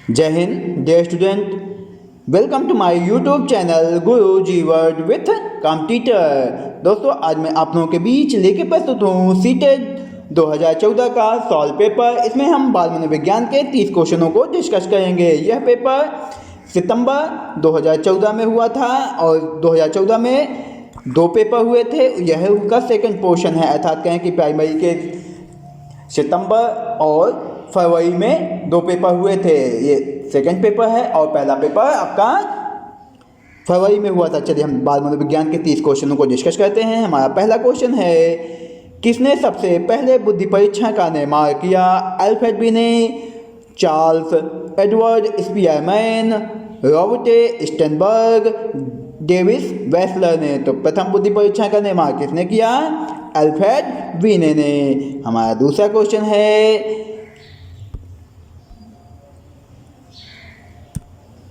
जय हिंद dear student, welcome to my YouTube channel Guru ji word with competitor. दोस्तों, आज मैं आप लोगों के बीच लेके प्रस्तुत हूँ सीटेट 2014 का सॉल्व पेपर। इसमें हम बाल मनोविज्ञान के 30 क्वेश्चनों को डिस्कस करेंगे। यह पेपर सितंबर 2014 में हुआ था और 2014 में 2 पेपर हुए थे। यह उनका सेकंड पोर्शन है, अर्थात कहें कि प्राइमरी के सितंबर और फरवरी में 2 पेपर हुए थे। ये सेकंड पेपर है और पहला पेपर आपका फरवरी में हुआ था। चलिए हम बाल मनोविज्ञान के 30 क्वेश्चनों को डिस्कस करते हैं। हमारा पहला क्वेश्चन है, किसने सबसे पहले बुद्धि परीक्षण का निर्माण किया? Alfred Binet, Charles Edward Spearman, Robert Sternberg, Davis Wechsler ने। तो प्रथम बुद्धि परीक्षण का निर्माण किसने किया? अल्फ्रेड बिने ने। हमारा दूसरा क्वेश्चन है,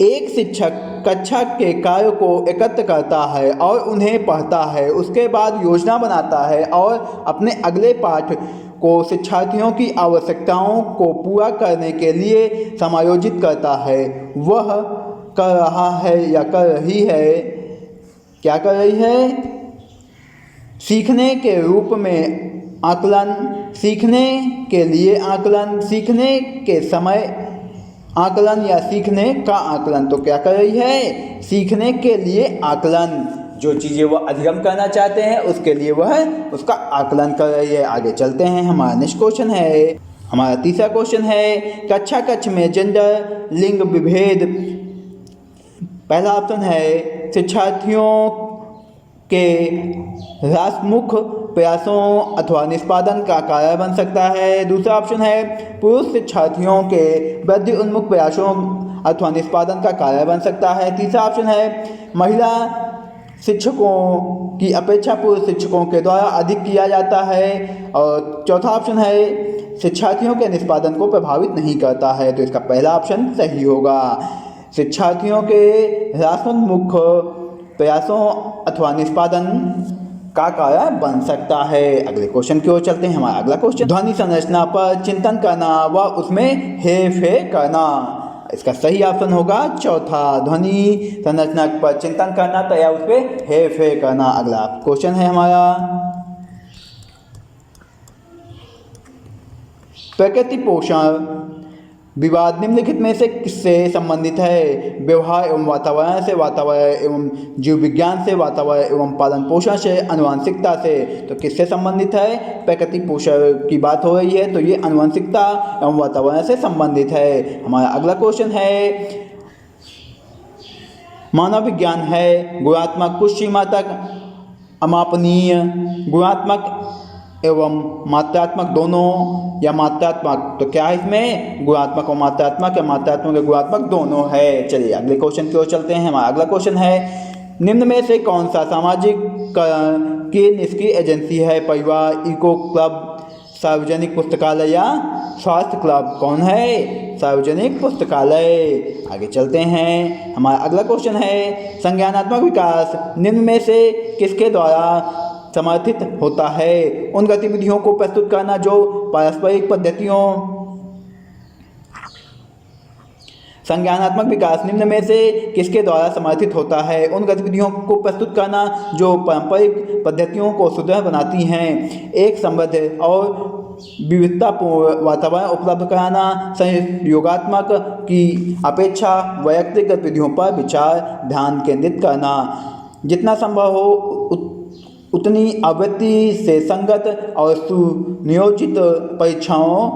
एक शिक्षक कक्षा के कार्य को एकत्र करता है और उन्हें पढ़ता है, उसके बाद योजना बनाता है और अपने अगले पाठ को शिक्षार्थियों की आवश्यकताओं को पूरा करने के लिए समायोजित करता है। वह कर रहा है या कर रही है? क्या कर रही है? सीखने के रूप में आकलन, सीखने के लिए आकलन, सीखने के समय आकलन या सीखने का आकलन। तो क्या कर रही है? सीखने के लिए आकलन। जो चीज़ें वह अधिगम करना चाहते हैं उसके लिए वह उसका आकलन कर रही है। आगे चलते हैं। हमारा नेक्स्ट क्वेश्चन है, हमारा तीसरा क्वेश्चन है, कक्षा कक्ष में जेंडर लिंग विभेद। पहला ऑप्शन है शिक्षार्थियों के राष्ट्रमुख प्रयासों अथवा निष्पादन का कारण बन सकता है। दूसरा ऑप्शन है पुरुष शिक्षार्थियों के वृद्धि उन्मुख प्रयासों अथवा निष्पादन का कारण बन सकता है। तीसरा ऑप्शन है महिला शिक्षकों की अपेक्षा पुरुष शिक्षकों के द्वारा अधिक किया जाता है। और चौथा ऑप्शन है शिक्षार्थियों के निष्पादन को प्रभावित नहीं करता है। तो इसका पहला ऑप्शन सही होगा। शिक्षार्थियों के राष्ट्रोन्मुख प्रयासों अथवा निष्पादन का कारण बन सकता है। अगले क्वेश्चन की ओर चलते हैं। हमारा अगला क्वेश्चन, ध्वनि संरचना पर चिंतन करना व उसमें हेरफेर करना। इसका सही ऑप्शन होगा चौथा, ध्वनि संरचना पर चिंतन करना या उस पर हेरफेर करना। अगला क्वेश्चन है हमारा, प्रकृति पोषण विवाद निम्नलिखित में से किससे संबंधित है? व्यवहार एवं वातावरण से, वातावरण एवं जीव विज्ञान से, वातावरण एवं पालन पोषण से, आनुवंशिकता से। तो किससे संबंधित है? प्रकृति पोषण की बात हो रही है तो ये आनुवंशिकता एवं वातावरण से संबंधित है। हमारा अगला क्वेश्चन है, मानव विज्ञान है गुणात्मक कुछ सीमा तक अमापनीय, गुणात्मक एवं मात्रात्मक दोनों या मात्रात्मक। तो क्या है इसमें? गुणात्मक और मात्रात्मक या मात्रात्मक और गुणात्मक दोनों है। चलिए अगले क्वेश्चन की ओर चलते हैं। हमारा अगला क्वेश्चन है, निम्न में से कौन सा सामाजिककरण की निष्क्रिय एजेंसी है? परिवार, इको क्लब, सार्वजनिक पुस्तकालय या स्वास्थ्य क्लब? कौन है? सार्वजनिक पुस्तकालय। आगे चलते हैं। हमारा अगला क्वेश्चन है, संज्ञानात्मक विकास निम्न में से किसके द्वारा समर्थित होता है? उन गतिविधियों को प्रस्तुत करना जो पारस्परिक पद्धतियों, संज्ञानात्मक विकास निम्न में से किसके द्वारा समर्थित होता है? उन गतिविधियों को प्रस्तुत करना जो पारंपरिक पद्धतियों को सुदृढ़ बनाती हैं। एक समृद्ध और विविधतापूर्ण वातावरण उपलब्ध कराना, सहयोगात्मक की अपेक्षा वैयक्तिक गतिविधियों पर विचार ध्यान केंद्रित करना, जितना संभव हो उतनी आवृत्ति से संगत और सुनियोजित परीक्षाओं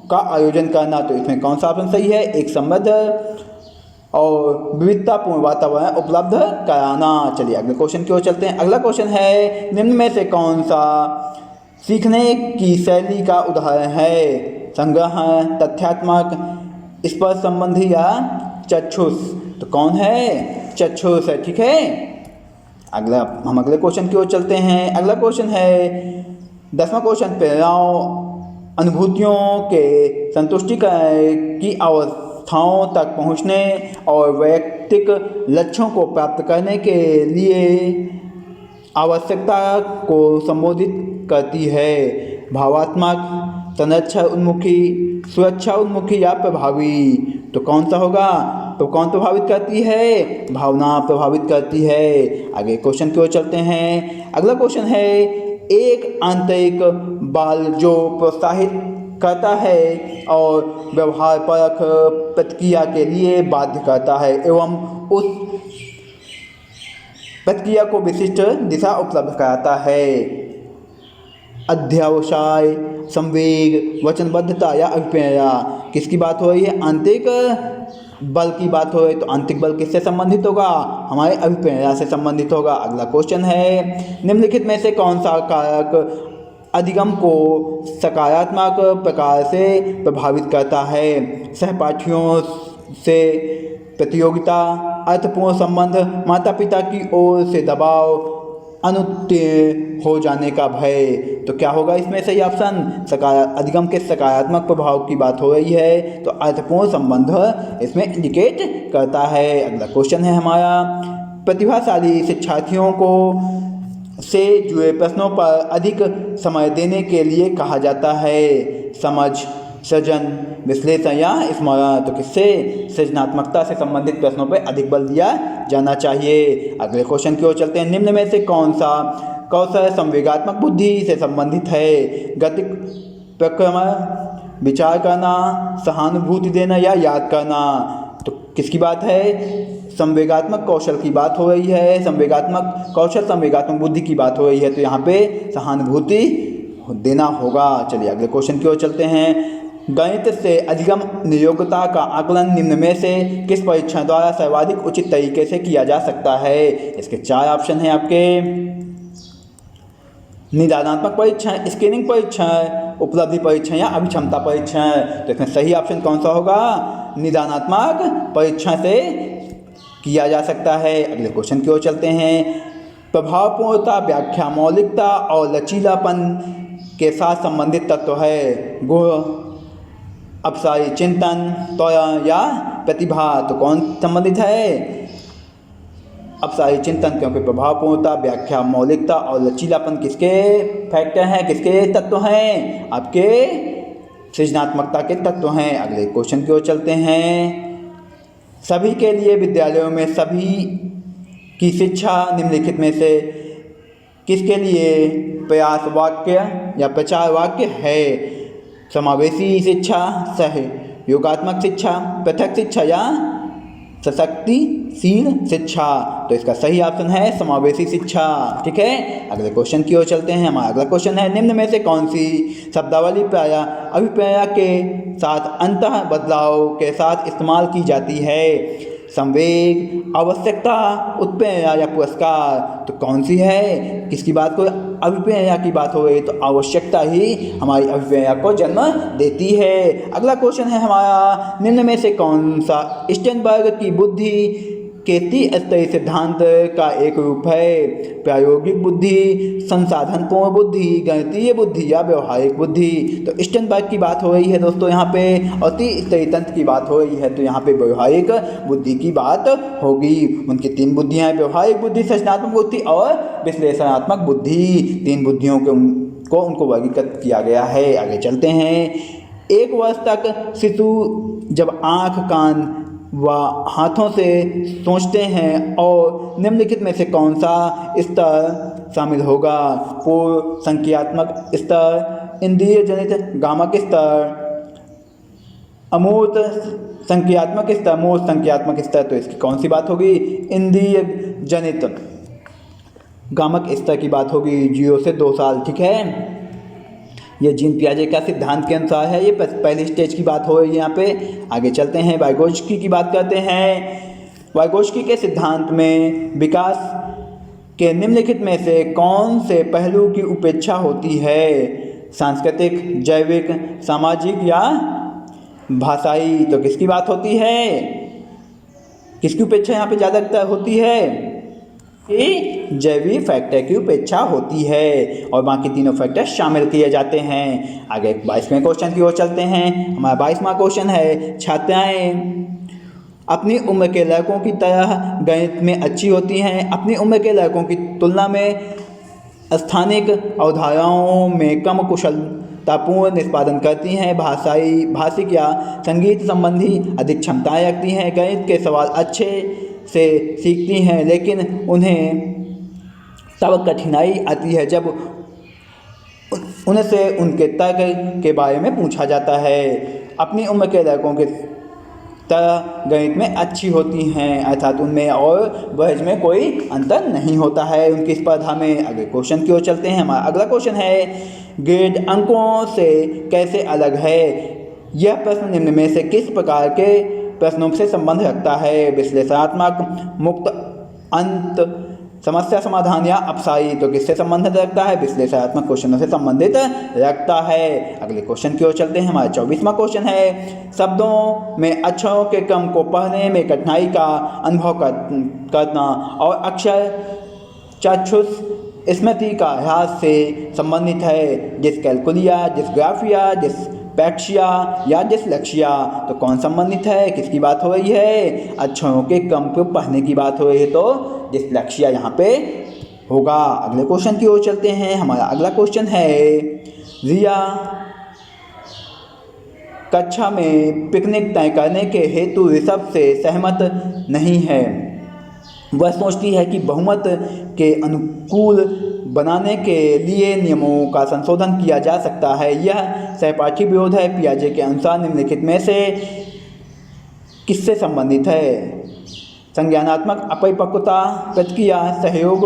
का आयोजन करना। तो इसमें कौन सा ऑप्शन सही है? एक समृद्ध और विविधतापूर्ण वातावरण उपलब्ध कराना। चलिए अगले क्वेश्चन की ओर चलते हैं। अगला क्वेश्चन है, निम्न में से कौन सा सीखने की शैली का उदाहरण है? संग्रहण, तथ्यात्मक, स्पर्श संबंधी या चक्षुष? तो कौन है? चक्षुष है। ठीक है। हम अगले क्वेश्चन की ओर चलते हैं। अगला क्वेश्चन है 10वां क्वेश्चन, प्रेरणाओं अनुभूतियों के संतुष्टिकरण की अवस्थाओं तक पहुंचने और वैयक्तिक लक्ष्यों को प्राप्त करने के लिए आवश्यकता को संबोधित करती है। भावात्मक, संरक्षण उन्मुखी, सुरक्षा उन्मुखी या प्रभावी? तो कौन सा होगा? तो कौन प्रभावित करती है? भावना प्रभावित करती है। आगे क्वेश्चन की ओर चलते हैं। अगला क्वेश्चन है, एक आंतरिक बल जो प्रोत्साहित करता है और व्यवहार परक प्रतिक्रिया के लिए बाध्य करता है एवं उस प्रतिक्रिया को विशिष्ट दिशा उपलब्ध कराता है। अध्यवसाय, संवेग, वचनबद्धता या अभिप्रेरणा। किसकी बात हो रही है? आंतरिक बल की बात हो रही है। तो आंतरिक बल किससे संबंधित होगा? हमारे अभिप्रेरणा से संबंधित होगा। अगला क्वेश्चन है, निम्नलिखित में से कौन सा कारक अधिगम को सकारात्मक प्रकार से प्रभावित करता है? सहपाठियों से प्रतियोगिता, अर्थपूर्ण संबंध, माता पिता की ओर से दबाव, अनुत्तीर्ण हो जाने का भय। तो क्या होगा इसमें सही ऑप्शन? अधिगम के सकारात्मक प्रभाव की बात हो रही है, तो अर्थपूर्ण संबंध इसमें इंडिकेट करता है। अगला क्वेश्चन है हमारा, प्रतिभाशाली शिक्षार्थियों को से जुड़े प्रश्नों पर अधिक समय देने के लिए कहा जाता है। समझ, सृजन, विश्लेषण या स्मरण। तो किससे? सृजनात्मकता से संबंधित प्रश्नों पर अधिक बल दिया जाना चाहिए। अगले क्वेश्चन की ओर चलते हैं। निम्न में से कौन सा कौशल संवेगात्मक बुद्धि से संबंधित है? गति, प्रक्रमण, विचार करना, सहानुभूति देना या याद करना। तो किसकी बात है? संवेगात्मक कौशल की बात हो रही है। संवेगात्मक कौशल, संवेगात्मक बुद्धि की बात हो रही है, तो यहाँ पे सहानुभूति देना होगा। चलिए अगले क्वेश्चन की ओर चलते हैं। गणित से अधिगम नियोग्यता का आकलन निम्न में से किस परीक्षण द्वारा सर्वाधिक उचित तरीके से किया जा सकता है? इसके 4 ऑप्शन हैं आपके। निदानात्मक परीक्षण, स्क्रीनिंग परीक्षण, उपलब्धि परीक्षण या अभिक्षमता परीक्षण। तो इसमें सही ऑप्शन कौन सा होगा? निदानात्मक परीक्षण से किया जा सकता है। अगले क्वेश्चन की ओर चलते हैं। प्रभावपूर्णता, व्याख्या, मौलिकता और लचीलापन के साथ संबंधित तत्व है। गुण, अपसारी चिंतन, त्वरण या प्रतिभा। तो कौन संबंधित है? अपसारी चिंतन, क्योंकि प्रभावपूर्णता, व्याख्या, मौलिकता और लचीलापन किसके फैक्टर हैं, किसके तत्व हैं? आपके सृजनात्मकता के तत्व हैं। अगले क्वेश्चन की ओर चलते हैं। सभी के लिए विद्यालयों में सभी की शिक्षा निम्नलिखित में से किसके लिए प्रयास वाक्य या प्रचार वाक्य है? समावेशी शिक्षा, सहयोगात्मक शिक्षा, पृथक शिक्षा या सशक्तिशील शिक्षा। तो इसका सही ऑप्शन है समावेशी शिक्षा। ठीक है, अगले क्वेश्चन की ओर चलते हैं। हमारा अगला क्वेश्चन है, निम्न में से कौन सी शब्दावली प्रायः अभिप्रेरणा के साथ अंतः बदलाव के साथ इस्तेमाल की जाती है? संवेग, आवश्यकता, उत्प्रेरणा या पुरस्कार। तो कौन सी है? किसकी बात को? अभिप्रेरणा की बात हो रही, तो आवश्यकता ही हमारी अभिप्रेरणा को जन्म देती है। अगला क्वेश्चन है हमारा, निम्न में से कौन सा स्टेनबर्ग की बुद्धि के त्रिस्तरीय सिद्धांत का एक रूप है? प्रायोगिक बुद्धि, संसाधनपूर्ण बुद्धि, गणितीय बुद्धि या व्यवहारिक बुद्धि। तो स्टेनबर्ग की बात हो रही है दोस्तों यहाँ पे, और त्रिस्तरीय तंत्र की बात हो रही है, तो यहाँ पे व्यवहारिक बुद्धि की बात होगी। उनकी 3 बुद्धियाँ हैं, व्यवहारिक बुद्धि, सृजनात्मक बुद्धि और विश्लेषणात्मक बुद्धि। 3 बुद्धियों को उनको वर्गीकृत किया गया है। आगे चलते हैं। 1 वर्ष तक शिशु जब आँख, कान व हाथों से सोचते हैं, और निम्नलिखित में से कौन सा स्तर शामिल होगा? पूर्व संज्ञात्मक स्तर, इंद्रिय जनित गामक स्तर, अमूर्त संज्ञात्मक स्तर, मूर्त संज्ञात्मक स्तर। तो इसकी कौन सी बात होगी? इंद्रिय जनित गामक स्तर की बात होगी। 0 से 2 साल। ठीक है, ये जीन पियाजे का सिद्धांत के अनुसार है। ये पहली स्टेज की बात हो रही है यहाँ पे। आगे चलते हैं, वाइगोत्स्की की बात करते हैं। वाइगोत्स्की के सिद्धांत में विकास के निम्नलिखित में से कौन से पहलू की उपेक्षा होती है? सांस्कृतिक, जैविक, सामाजिक या भाषाई। तो किसकी बात होती है? किसकी उपेक्षा यहाँ पे ज़्यादा होती है? जैविक फैक्टर की उपेक्षा होती है, और बाकी तीनों फैक्टर शामिल किए जाते हैं। आगे 22वें क्वेश्चन की ओर चलते हैं। हमारा 22वां क्वेश्चन है, छात्राएं अपनी उम्र के लड़कों की तरह गणित में अच्छी होती हैं, अपनी उम्र के लड़कों की तुलना में स्थानिक अवधारणाओं में कम कुशल गुणवत्तापूर्ण निष्पादन करती हैं, भाषिक या संगीत संबंधी अधिक क्षमताएं रखती हैं, गणित के सवाल अच्छे से सीखती हैं, लेकिन उन्हें तब कठिनाई आती है जब उनसे उनके तर्क के बारे में पूछा जाता है। अपनी उम्र के लड़कों के तरह गणित में अच्छी होती हैं, अर्थात उनमें और बहज में कोई अंतर नहीं होता है उनकी स्पर्धा में। अगले क्वेश्चन की ओर चलते हैं। हमारा अगला क्वेश्चन है, ग्रेड अंकों से कैसे अलग है? यह प्रश्न निम्न में से किस प्रकार के प्रश्नों से संबंध रखता है? विश्लेषणात्मक, मुक्त अंत, समस्या समाधान या अपसारी? तो किससे संबंधित रखता है? विश्लेषणात्मक क्वेश्चनों से संबंधित रखता है। अगले क्वेश्चन की ओर चलते हैं। हमारा 24वां क्वेश्चन है, शब्दों में अक्षरों के क्रम को पढ़ने में कठिनाई का अनुभव करना और अक्षर चाक्षुष स्मृति का ह्रास से संबंधित है। डिस्कैल्कुलिया, डिस्ग्राफिया, डिस्पैक्सिया या डिसलेक्सिया? तो कौन संबंधित है? किसकी बात हो रही है? अक्षरों के क्रम को पढ़ने की बात हो रही है, तो डिसलेक्सिया यहाँ पे होगा। अगले क्वेश्चन की ओर चलते हैं। हमारा अगला क्वेश्चन है, रिया कक्षा में पिकनिक तय करने के हेतु ऋषभ से सहमत नहीं है। वह सोचती है कि बहुमत के अनुकूल बनाने के लिए नियमों का संशोधन किया जा सकता है। यह सहपाठी विरोध है। पियाजे के अनुसार निम्नलिखित में से किससे संबंधित है? संज्ञानात्मक अपरिपक्वता, प्रतिक्रिया, सहयोग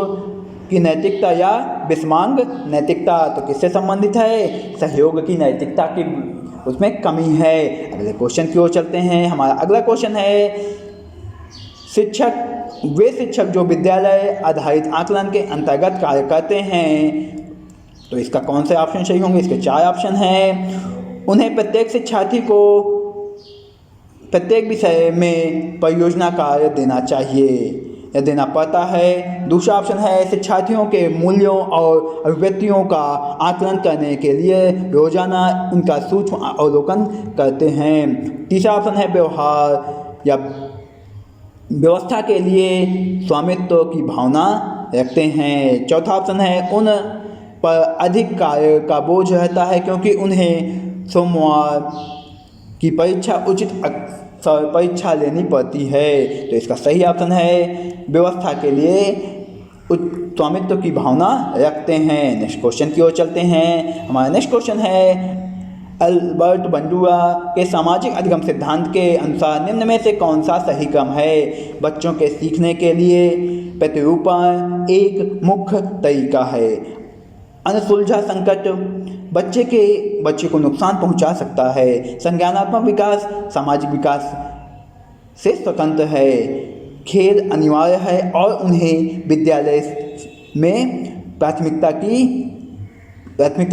की नैतिकता या विषमांग नैतिकता? तो किससे संबंधित है? सहयोग की नैतिकता की उसमें कमी है। अगले क्वेश्चन की ओर चलते हैं। हमारा अगला क्वेश्चन है, वे शिक्षक जो विद्यालय आधारित आकलन के अंतर्गत कार्य करते हैं, तो इसका कौन से ऑप्शन सही होंगे? इसके 4 ऑप्शन हैं। उन्हें प्रत्येक शिक्षार्थी को प्रत्येक विषय में परियोजना कार्य देना चाहिए या देना पड़ता है। दूसरा ऑप्शन है, शिक्षार्थियों के मूल्यों और अभिव्यक्तियों का आकलन करने के लिए रोजाना उनका सूक्ष्म अवलोकन करते हैं। तीसरा ऑप्शन है, व्यवहार या व्यवस्था के लिए स्वामित्व की भावना रखते हैं। चौथा ऑप्शन है, उन पर अधिक कार्य का बोझ रहता है क्योंकि उन्हें सोमवार की परीक्षा लेनी पड़ती है। तो इसका सही ऑप्शन है, व्यवस्था के लिए स्वामित्व की भावना रखते हैं। नेक्स्ट क्वेश्चन की ओर चलते हैं। हमारा नेक्स्ट क्वेश्चन है, अल्बर्ट बंडूरा के सामाजिक अधिगम सिद्धांत के अनुसार निम्न में से कौन सा सही क्रम है? बच्चों के सीखने के लिए प्रतिरूपण एक मुख्य तरीका है। अनसुलझा संकट बच्चे को नुकसान पहुंचा सकता है। संज्ञानात्मक विकास सामाजिक विकास से स्वतंत्र है। खेल अनिवार्य है और उन्हें विद्यालय में प्राथमिकता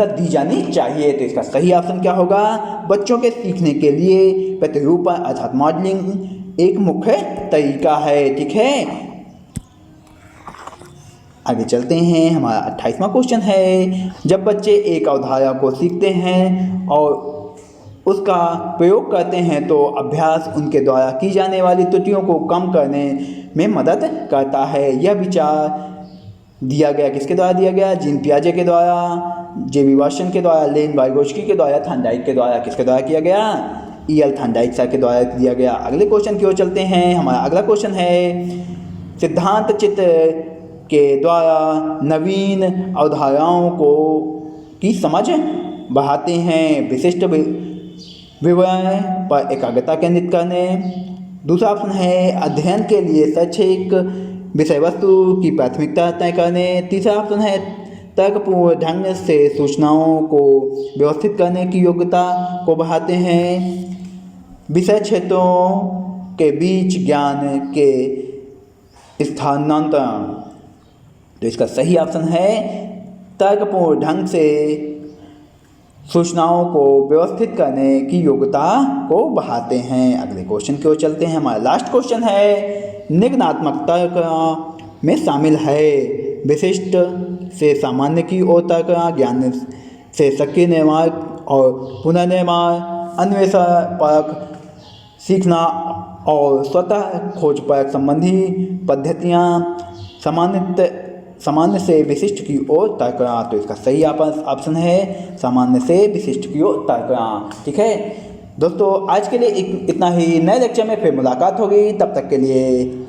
दी जानी चाहिए। तो इसका सही ऑप्शन क्या होगा? बच्चों के सीखने के लिए प्रतिरूपण अर्थात मॉडलिंग एक मुख्य तरीका है। ठीक है, आगे चलते हैं। हमारा 28वां क्वेश्चन है, जब बच्चे एक अवधारणा को सीखते हैं और उसका प्रयोग करते हैं तो अभ्यास उनके द्वारा की जाने वाली त्रुटियों को कम करने में मदद करता है। यह विचार दिया गया किसके द्वारा दिया गया? जीन पियाजे के द्वारा, जेबी वाटसन के द्वारा, लेन वाइगोत्स्की के द्वारा, थॉर्नडाइक के द्वारा। किसके द्वारा किया गया? E.L. थॉर्नडाइक सर के द्वारा दिया गया। अगले क्वेश्चन की ओर चलते हैं। हमारा अगला क्वेश्चन है, सिद्धांत चित्र के द्वारा नवीन अवधारणाओं की समझ बढ़ाते हैं। विशिष्ट विवरण पर एकाग्रता केंद्रित करने। दूसरा ऑप्शन है, अध्ययन के लिए शैक्षिक विषय वस्तु की प्राथमिकता तय करने। तीसरा ऑप्शन है, तर्कपूर्ण ढंग से सूचनाओं को व्यवस्थित करने की योग्यता को बढ़ाते हैं। विषय क्षेत्रों के बीच ज्ञान के स्थानांतरण। तो इसका सही ऑप्शन है, तर्कपूर्ण ढंग से सूचनाओं को व्यवस्थित करने की योग्यता को बढ़ाते हैं। अगले क्वेश्चन की ओर चलते हैं। हमारा लास्ट क्वेश्चन है, निगमनात्मक तर्क में शामिल है विशिष्ट से सामान्य की ओर तर्क, ज्ञान से सक्रिय निर्माण और पुनर्निर्माण, अन्वेषण परक सीखना और स्वतः खोज परक संबंधी पद्धतियाँ, सामान्य से विशिष्ट की ओर तर्कना। तो इसका सही ऑप्शन है सामान्य से विशिष्ट की ओर तर्कना। ठीक है दोस्तों, आज के लिए इतना ही। नए लेक्चर में फिर मुलाकात होगी, तब तक के लिए